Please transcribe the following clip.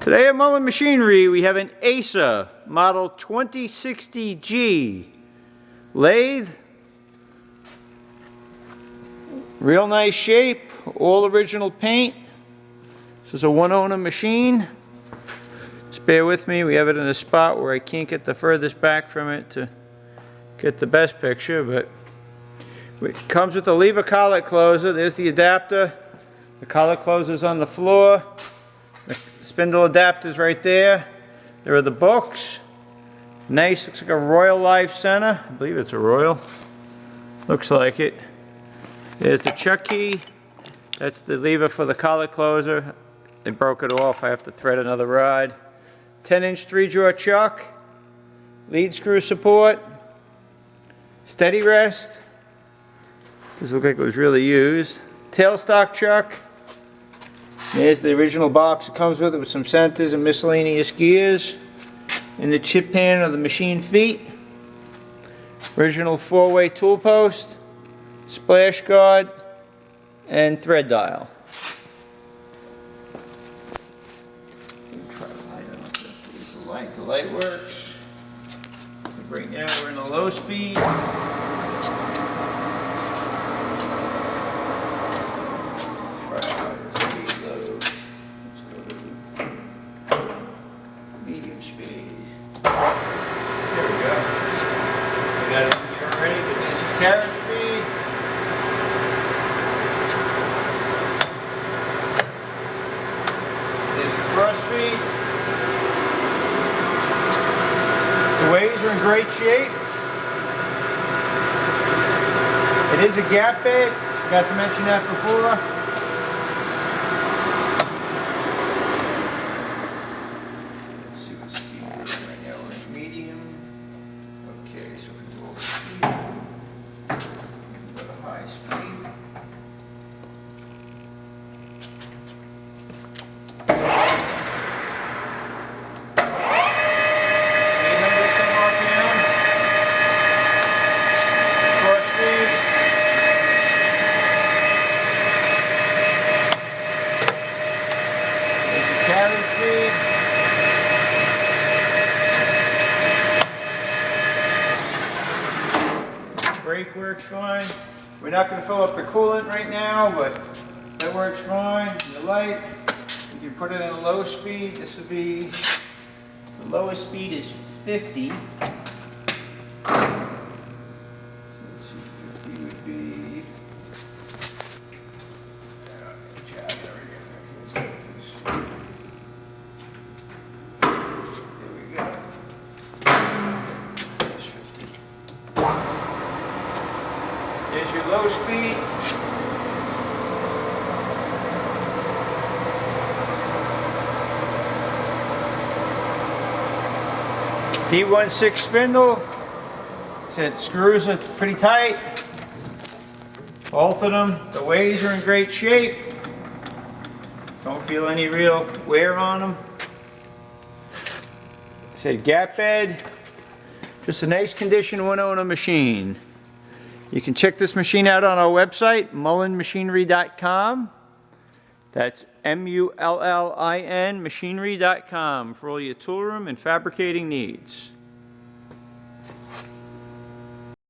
Today at Mullin Machinery we have an Acer Model 2060G lathe. Real nice shape, all original paint. This is a one-owner machine. Just bear with me, we have it in a spot where I can't get the furthest back from it to get the best picture, but it comes with a lever collet closer. There's the adapter. The collet closer's on the floor. The spindle adapter's right there. There are the books. Nice, looks like a Royal Life Center. I believe it's a Royal. Looks like it. There's the chuck key. That's the lever for the collet closer. They broke it off. I have to thread another rod. 10-inch 3-jaw chuck. Lead screw support. Steady rest. This looks like it was really used. Tailstock Chuck. There's the original box it comes with it, with some centers and miscellaneous gears. In the chip pan are the machine feet. Original 4-way tool post. Splash guard. And thread dial. Try to light it up. The light works. Right now we're in a low speed. Medium speed. There we go. We got it here already, but there's your carriage speed. There's the cross speed. The ways are in great shape. It is a gap bed. Forgot to mention that before. Brake works fine. We're not going to fill up the coolant right now, but that works fine. The light, you can put it in a low speed. This would be, the lowest speed is 50. Let's see, 50 would be, there we go. There's 50. There's your low speed. D1-6 spindle. Said screws are pretty tight. Both of them. The ways are in great shape. Don't feel any real wear on them. Said gap bed. Just a nice condition one-owner machine. You can check this machine out on our website, mullinmachinery.com. That's MULLIN machinery.com for all your tool room and fabricating needs.